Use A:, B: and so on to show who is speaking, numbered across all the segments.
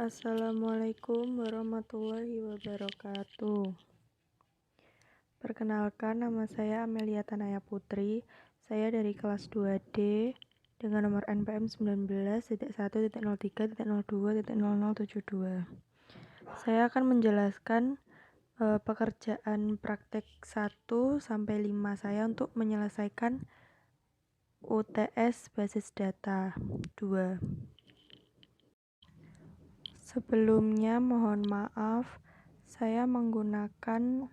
A: Assalamualaikum warahmatullahi wabarakatuh. Perkenalkan, nama saya Amelia Tanaya Putri. Saya dari kelas 2D dengan nomor NPM 19.1.03.02.0072. Saya akan menjelaskan pekerjaan praktek 1 sampai 5 saya untuk menyelesaikan UTS basis data 2. Sebelumnya mohon maaf, saya menggunakan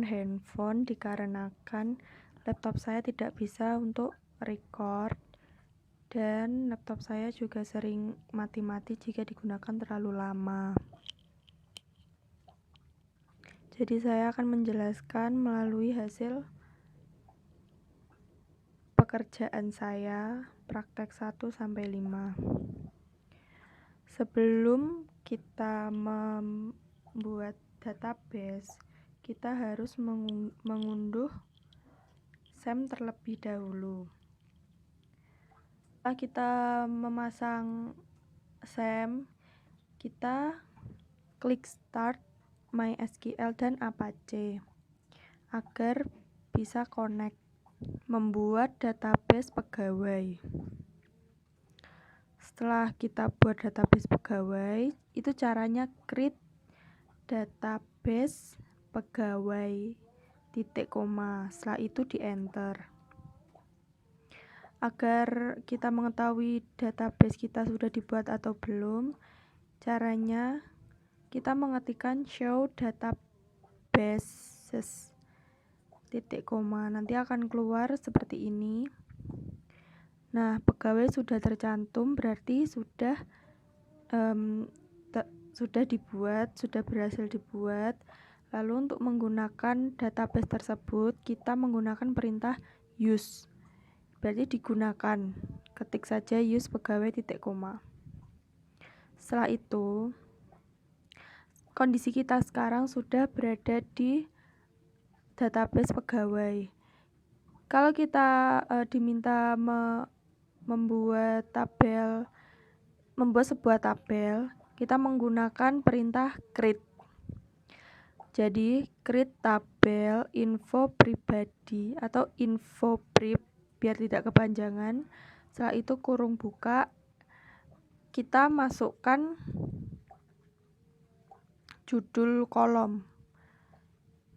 A: handphone dikarenakan laptop saya tidak bisa untuk record dan laptop saya juga sering mati-mati jika digunakan terlalu lama. Jadi saya akan menjelaskan melalui hasil pekerjaan saya praktek 1 sampai 5. Sebelum kita membuat database, kita harus mengunduh SAM terlebih dahulu. Setelah kita memasang SAM, kita klik Start MySQL dan Apache agar bisa connect membuat database pegawai. Setelah kita buat database pegawai, itu caranya create database pegawai titik koma. Setelah itu di enter. Agar kita mengetahui database kita sudah dibuat atau belum, caranya kita mengetikkan show databases titik koma. Nanti akan keluar seperti ini. Nah, pegawai sudah tercantum, berarti sudah dibuat, sudah berhasil dibuat. Lalu untuk menggunakan database tersebut, kita menggunakan perintah use. Berarti digunakan. Ketik saja use pegawai titik koma. Setelah itu, kondisi kita sekarang sudah berada di database pegawai. Kalau kita diminta membuat sebuah tabel, kita menggunakan perintah create. Jadi create tabel info pribadi atau info prib biar tidak kepanjangan. Setelah itu kurung buka, kita masukkan judul kolom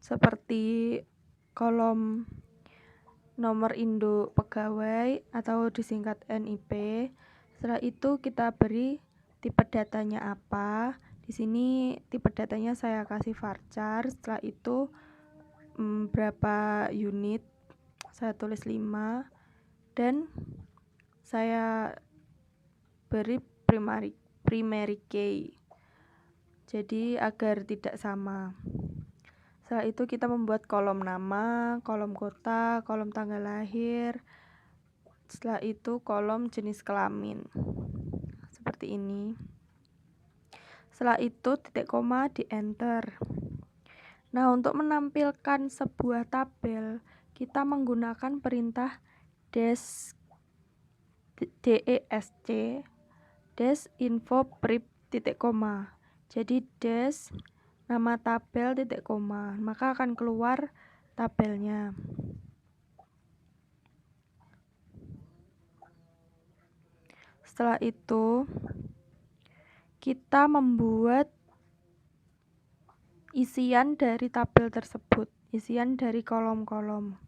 A: seperti kolom nomor induk pegawai atau disingkat NIP. Setelah itu kita beri tipe datanya apa. Di sini tipe datanya saya kasih varchar. Setelah itu berapa unit, saya tulis 5 dan saya beri primary key. Jadi agar tidak sama. Setelah itu kita membuat kolom nama, kolom kota, kolom tanggal lahir. Setelah itu kolom jenis kelamin. Seperti ini. Setelah itu titik koma di enter. Nah, untuk menampilkan sebuah tabel, kita menggunakan perintah desc info prib titik koma. Jadi desc nama tabel titik koma, maka akan keluar tabelnya. Setelah itu kita membuat isian dari tabel tersebut, isian dari kolom-kolom.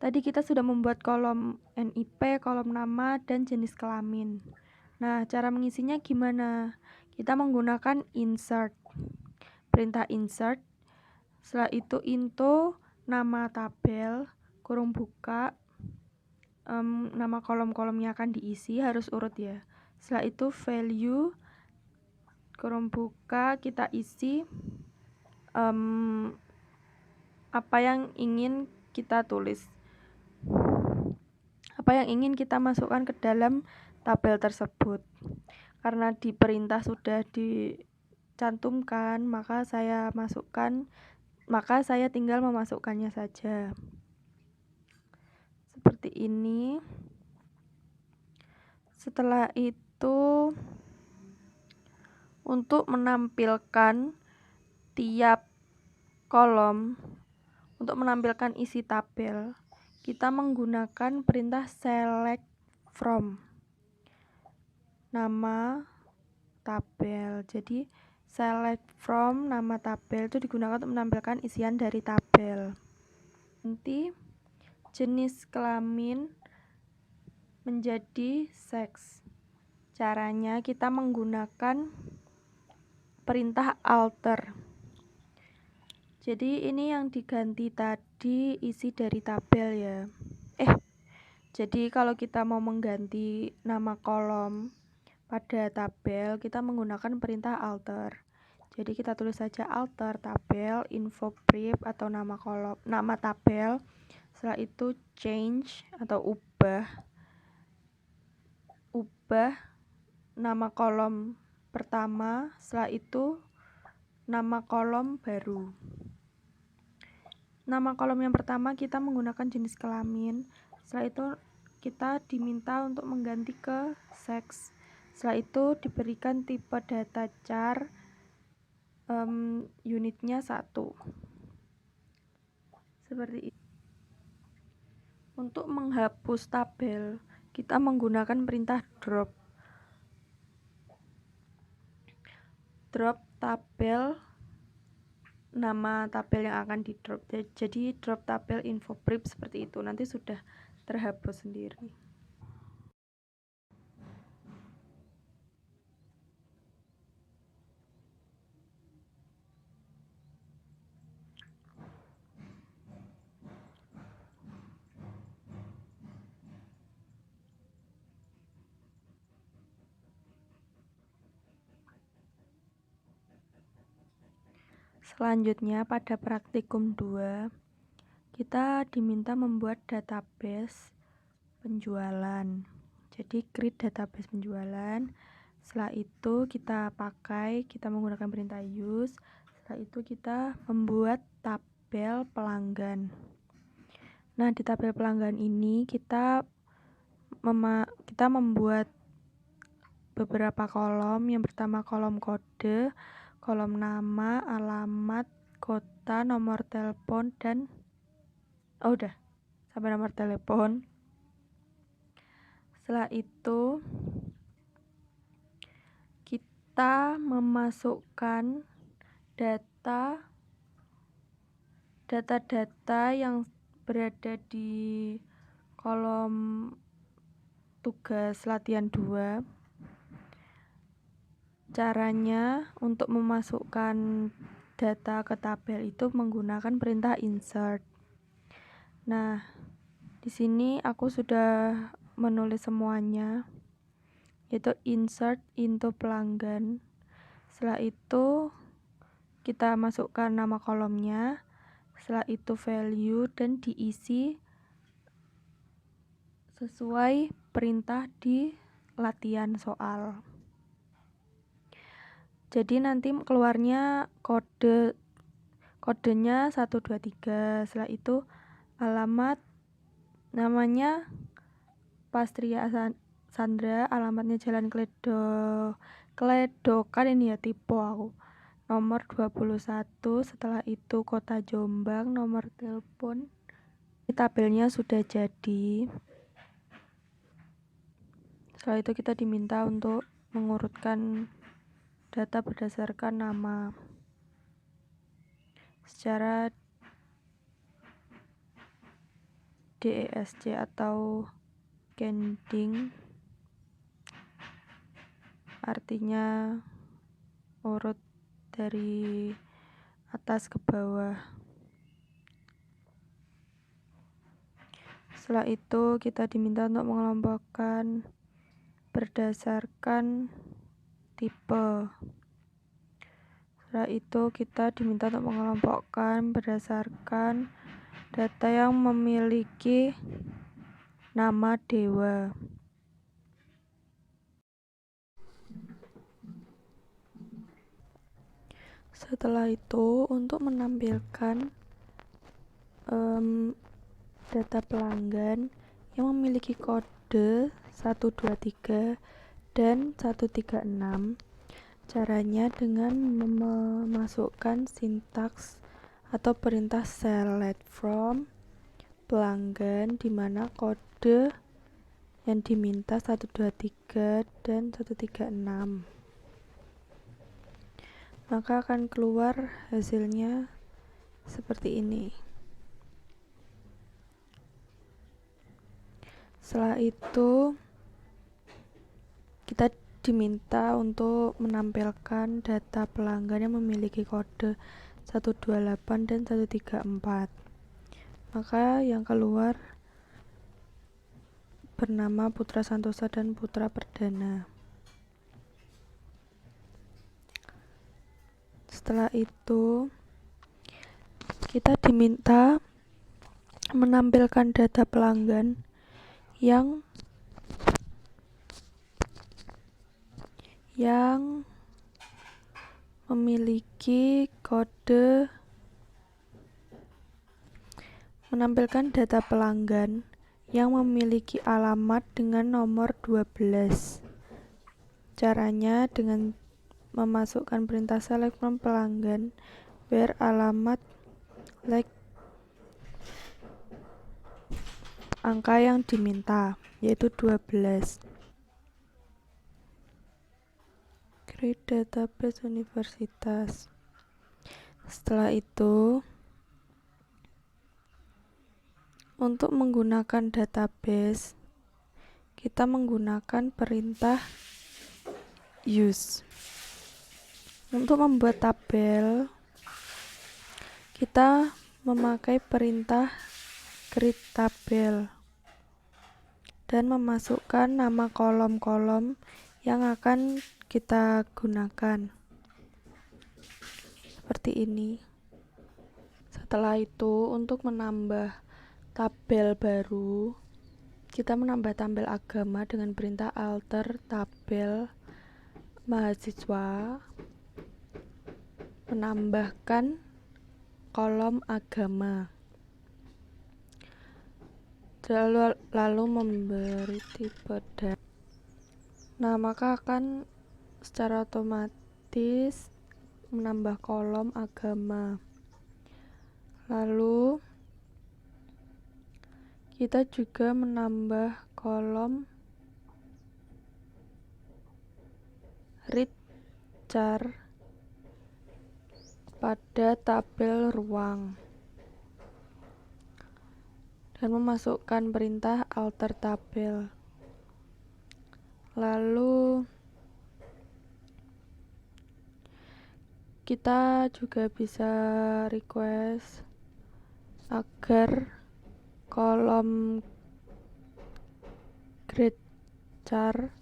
A: Tadi kita sudah membuat kolom NIP, kolom nama, dan jenis kelamin. Nah, cara mengisinya gimana? Kita menggunakan insert. Perintah insert. Setelah itu into nama tabel, kurung buka, nama kolom-kolomnya akan diisi, harus urut ya. Setelah itu value, kurung buka, kita isi apa yang ingin kita tulis, apa yang ingin kita masukkan ke dalam tabel tersebut. Karena di perintah sudah dicantumkan, maka saya tinggal memasukkannya saja. Seperti ini. Setelah itu, untuk menampilkan tiap kolom, untuk menampilkan isi tabel, kita menggunakan perintah select from nama tabel. Jadi select from nama tabel itu digunakan untuk menampilkan isian dari tabel. Nanti jenis kelamin menjadi seks. Caranya kita menggunakan perintah alter. Jadi ini yang diganti tadi isi dari tabel ya. Jadi kalau kita mau mengganti nama kolom pada tabel, kita menggunakan perintah alter. Jadi kita tulis saja alter tabel info brief atau nama kolom, nama tabel. Setelah itu change atau ubah nama kolom pertama, setelah itu nama kolom baru. Nama kolom yang pertama kita menggunakan jenis kelamin. Setelah itu kita diminta untuk mengganti ke seks. Setelah itu diberikan tipe data char, unitnya 1. Seperti itu. Untuk menghapus tabel, kita menggunakan perintah drop. Drop tabel, nama tabel yang akan di drop. Jadi drop tabel info brief seperti itu. Nanti sudah terhapus sendiri. Selanjutnya pada praktikum 2, kita diminta membuat database penjualan. Jadi create database penjualan. Setelah itu kita menggunakan perintah use. Setelah itu kita membuat tabel pelanggan. Nah, di tabel pelanggan ini kita membuat beberapa kolom. Yang pertama kolom kode, kolom nama, alamat, kota, nomor telepon, dan udah sampai nomor telepon. Setelah itu kita memasukkan data-data yang berada di kolom tugas latihan 2. Caranya untuk memasukkan data ke tabel itu menggunakan perintah insert. Nah, di sini aku sudah menulis semuanya, yaitu insert into pelanggan. Setelah itu kita masukkan nama kolomnya, setelah itu value, dan diisi sesuai perintah di latihan soal. Jadi nanti keluarnya kodenya 123. Setelah itu alamat, namanya Pastria Sandra, alamatnya Jalan Kledokan, ini ya tipe aku, nomor 21. Setelah itu kota Jombang, nomor telepon. Tabelnya sudah jadi. Setelah itu kita diminta untuk mengurutkan data berdasarkan nama secara DESC atau descending, artinya urut dari atas ke bawah. Setelah itu kita diminta untuk mengelompokkan berdasarkan tipe. Setelah itu kita diminta untuk mengelompokkan berdasarkan data yang memiliki nama dewa. Setelah itu untuk menampilkan data pelanggan yang memiliki kode 123 dan 136. Caranya dengan memasukkan sintaks atau perintah select from pelanggan di mana kode yang diminta 123 dan 136. Maka akan keluar hasilnya seperti ini. Setelah itu kita diminta untuk menampilkan data pelanggan yang memiliki kode 128 dan 134. Maka yang keluar bernama Putra Santosa dan Putra Perdana. Setelah itu kita diminta menampilkan data pelanggan yang memiliki kode alamat dengan nomor 12. Caranya dengan memasukkan perintah select from pelanggan where alamat like angka yang diminta, yaitu 12. Create database universitas. Setelah itu, untuk menggunakan database, kita menggunakan perintah use. Untuk membuat tabel, kita memakai perintah create tabel dan memasukkan nama kolom-kolom yang akan kita gunakan seperti ini. Setelah itu, untuk menambah tabel baru, kita menambah tabel agama dengan perintah alter tabel mahasiswa, menambahkan kolom agama, lalu memberi tipe dan. Nah, maka akan secara otomatis menambah kolom agama. Lalu kita juga menambah kolom read char pada tabel ruang dan memasukkan perintah alter tabel. Lalu kita juga bisa request agar kolom grade char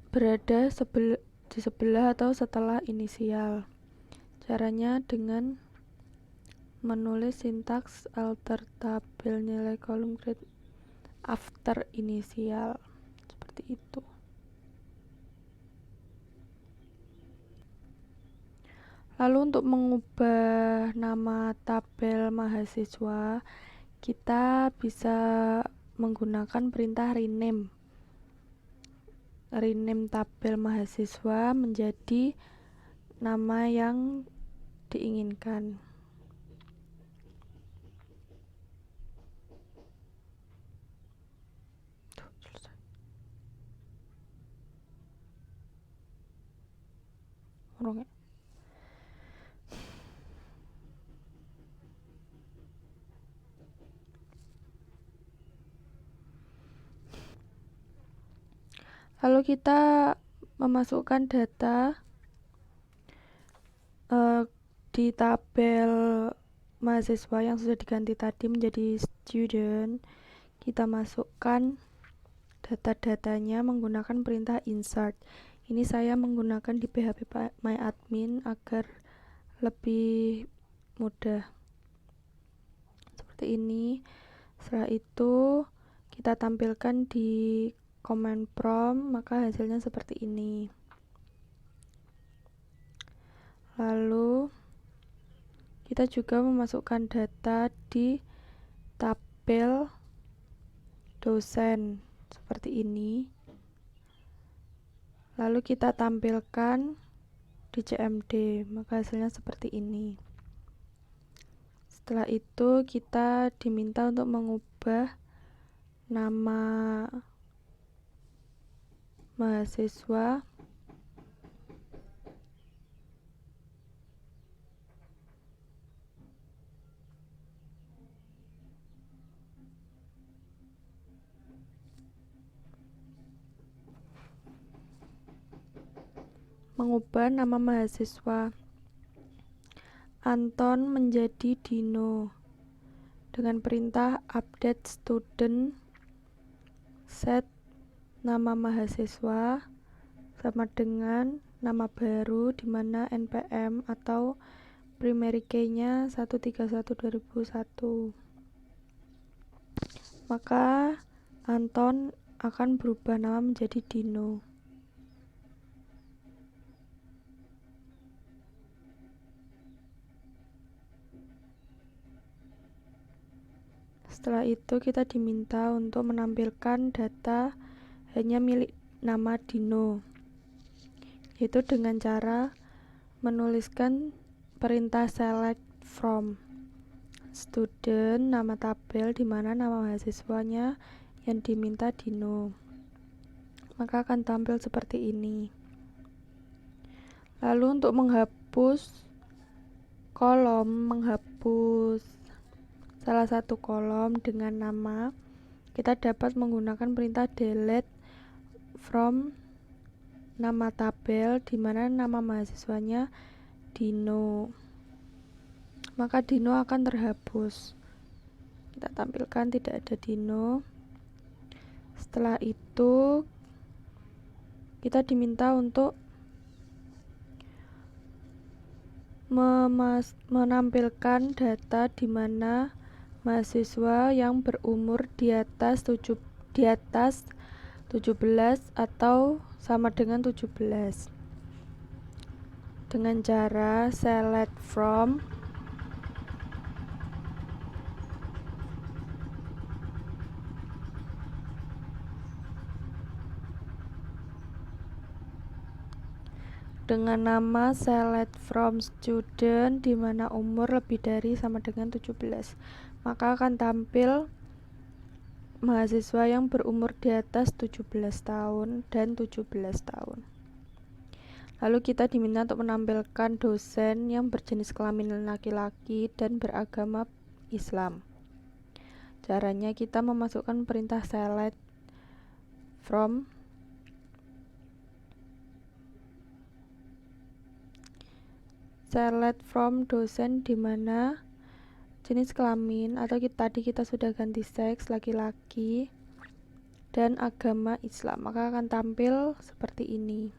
A: berada di sebelah atau setelah inisial. Caranya dengan menulis sintaks alter tabel nilai kolom grade after inisial, seperti itu. Lalu untuk mengubah nama tabel mahasiswa, kita bisa menggunakan perintah rename tabel mahasiswa menjadi nama yang diinginkan. Lalu kita memasukkan data di tabel mahasiswa yang sudah diganti tadi menjadi student. Kita masukkan data-datanya menggunakan perintah insert. Ini saya menggunakan di PHP MyAdmin agar lebih mudah. Seperti ini. Setelah itu kita tampilkan di command prompt, maka hasilnya seperti ini. Lalu kita juga memasukkan data di tabel dosen seperti ini. Lalu kita tampilkan di CMD, maka hasilnya seperti ini. Setelah itu kita diminta untuk mengubah nama mahasiswa Anton menjadi Dino dengan perintah update student set nama mahasiswa sama dengan nama baru di mana NPM atau primary key-nya 131/2001. Maka Anton akan berubah nama menjadi Dino. Setelah itu kita diminta untuk menampilkan data hanya milik nama Dino, yaitu dengan cara menuliskan perintah select from student nama tabel di mana nama mahasiswanya yang diminta Dino. Maka akan tampil seperti ini. Lalu untuk menghapus salah satu kolom dengan nama, kita dapat menggunakan perintah delete from nama tabel di mana nama mahasiswanya Dino. Maka Dino akan terhapus. Kita tampilkan tidak ada Dino. Setelah itu kita diminta untuk menampilkan data di mana mahasiswa yang berumur di atas 17 atau sama dengan 17 dengan cara select from dengan nama select from student di mana umur lebih dari sama dengan 17. Maka akan tampil mahasiswa yang berumur di atas 17 tahun dan 17 tahun. Lalu kita diminta untuk menampilkan dosen yang berjenis kelamin laki-laki dan beragama Islam. Caranya kita memasukkan perintah select from dosen di mana jenis kelamin atau tadi kita sudah ganti seks laki-laki dan agama Islam, maka akan tampil seperti ini.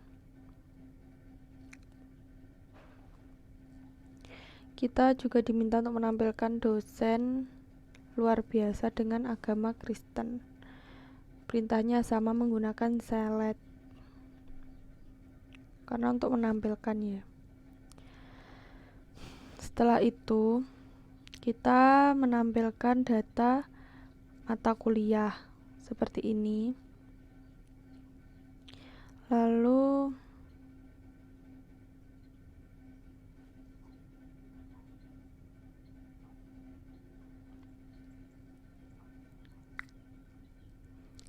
A: Kita juga diminta untuk menampilkan dosen luar biasa dengan agama Kristen. Perintahnya sama menggunakan select karena untuk menampilkan ya. Setelah itu kita menampilkan data mata kuliah seperti ini. Lalu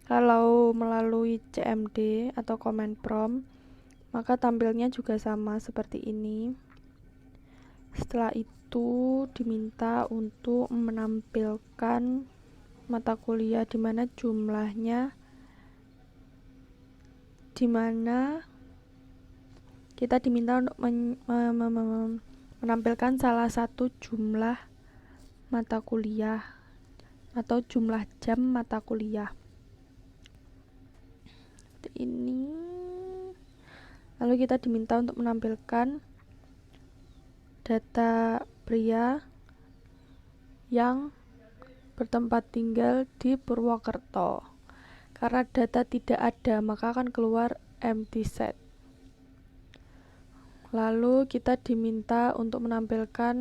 A: kalau melalui CMD atau command prompt, maka tampilnya juga sama seperti ini. Setelah itu diminta untuk menampilkan mata kuliah di mana jumlahnya, di mana kita diminta untuk menampilkan salah satu jumlah mata kuliah atau jumlah jam mata kuliah seperti ini. Lalu kita diminta untuk menampilkan data pria yang bertempat tinggal di Purwokerto. Karena data tidak ada, maka akan keluar empty set. Lalu kita diminta untuk menampilkan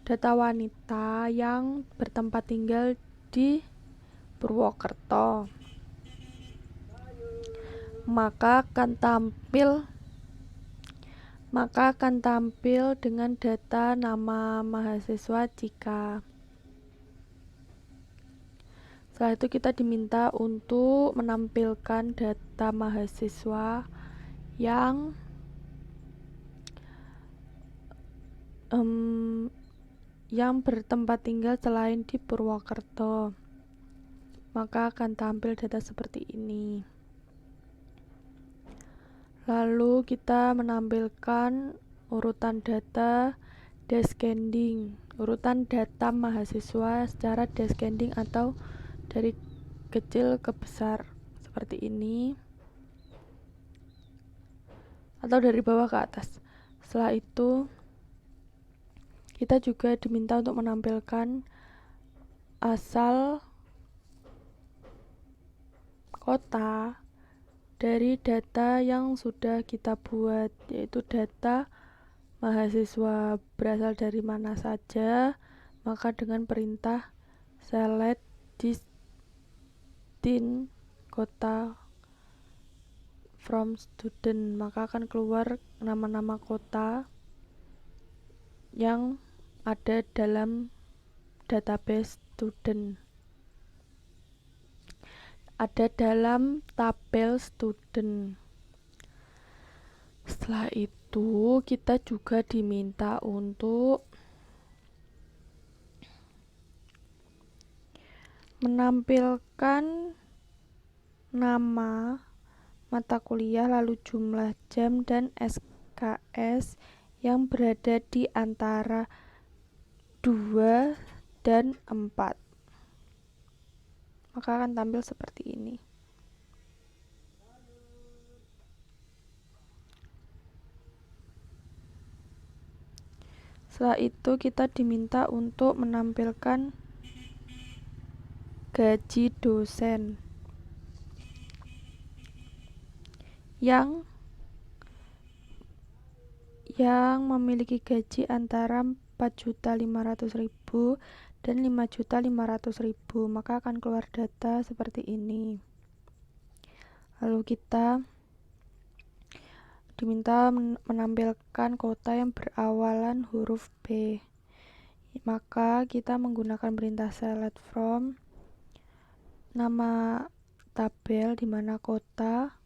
A: data wanita yang bertempat tinggal di Purwokerto, maka akan tampil dengan data nama mahasiswa jika. Setelah itu kita diminta untuk menampilkan data mahasiswa yang bertempat tinggal selain di Purwokerto, maka akan tampil data seperti ini. Lalu kita menampilkan urutan data descending, urutan data mahasiswa secara descending atau dari kecil ke besar seperti ini, atau dari bawah ke atas. Setelah itu kita juga diminta untuk menampilkan asal kota dari data yang sudah kita buat, yaitu data mahasiswa berasal dari mana saja, maka dengan perintah select distinct kota from student, maka akan keluar nama-nama kota yang ada dalam database student, ada dalam tabel student. Setelah itu kita juga diminta untuk menampilkan nama mata kuliah, lalu jumlah jam dan SKS yang berada di antara 2 dan 4. Maka akan tampil seperti ini. Setelah itu kita diminta untuk menampilkan gaji dosen yang memiliki gaji antara 4.500.000 dan 5.500.000, maka akan keluar data seperti ini. Lalu kita diminta menampilkan kota yang berawalan huruf B, maka kita menggunakan perintah select from nama tabel di mana kota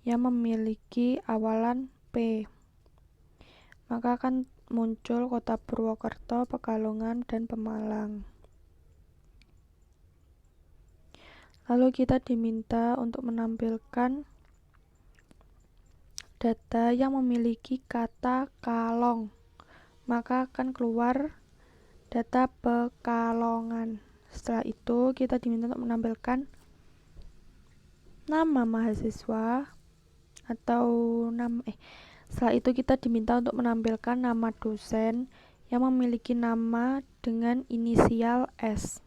A: yang memiliki awalan P, maka akan muncul kota Purwokerto, Pekalongan, dan Pemalang. Lalu kita diminta untuk menampilkan data yang memiliki kata Kalong, maka akan keluar data Pekalongan. Setelah itu kita diminta untuk menampilkan nama mahasiswa atau setelah itu kita diminta untuk menampilkan nama dosen yang memiliki nama dengan inisial S,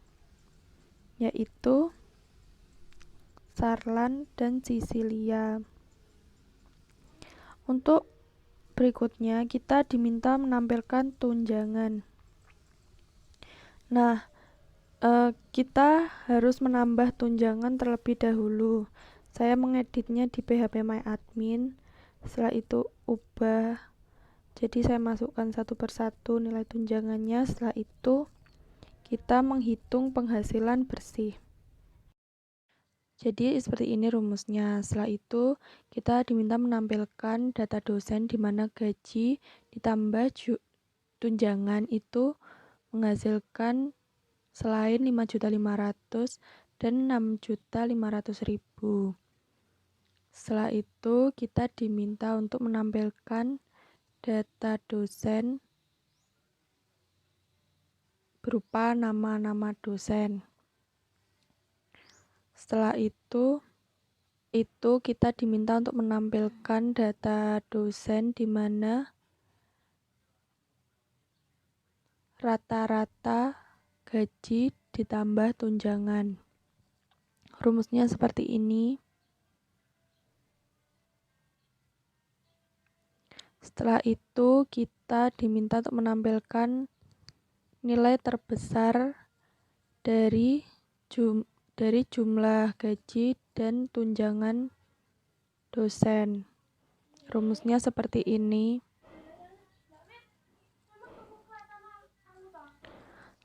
A: yaitu Sarlan dan Sisilia. Untuk berikutnya kita diminta menampilkan tunjangan. Nah, kita harus menambah tunjangan terlebih dahulu. Saya mengeditnya di PHP My Admin. Setelah itu ubah, jadi saya masukkan satu persatu nilai tunjangannya. Setelah itu kita menghitung penghasilan bersih. Jadi seperti ini rumusnya. Setelah itu kita diminta menampilkan data dosen di mana gaji ditambah tunjangan itu menghasilkan selain 5.500.000 dan 6.500.000. Setelah itu kita diminta untuk menampilkan data dosen berupa nama-nama dosen. Setelah itu kita diminta untuk menampilkan data dosen di mana rata-rata gaji ditambah tunjangan. Rumusnya seperti ini. Setelah itu kita diminta untuk menampilkan nilai terbesar dari dari jumlah gaji dan tunjangan dosen. Rumusnya seperti ini.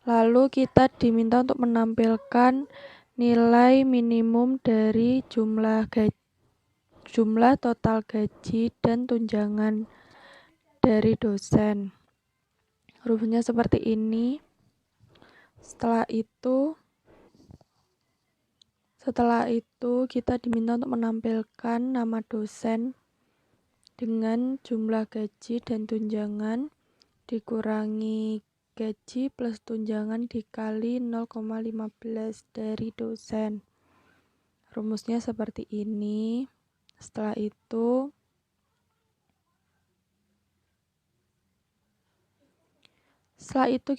A: Lalu kita diminta untuk menampilkan nilai minimum dari jumlah total gaji dan tunjangan dari dosen. Rumusnya seperti ini. Setelah itu kita diminta untuk menampilkan nama dosen dengan jumlah gaji dan tunjangan dikurangi gaji plus tunjangan dikali 0,15 dari dosen. Rumusnya seperti ini. Setelah itu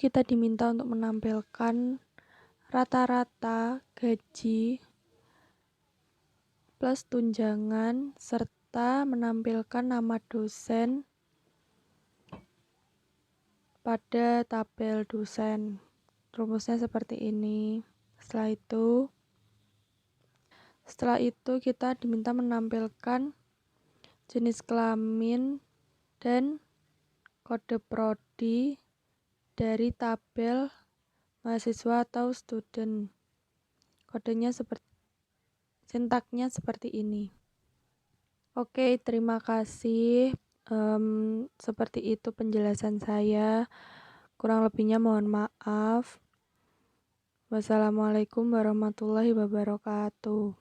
A: kita diminta untuk menampilkan rata-rata gaji plus tunjangan serta menampilkan nama dosen pada tabel dosen. Rumusnya seperti ini. Setelah itu kita diminta menampilkan jenis kelamin dan kode prodi dari tabel mahasiswa atau student. Sintaknya seperti ini. Oke, terima kasih. Seperti itu penjelasan saya. Kurang lebihnya mohon maaf. Wassalamualaikum warahmatullahi wabarakatuh.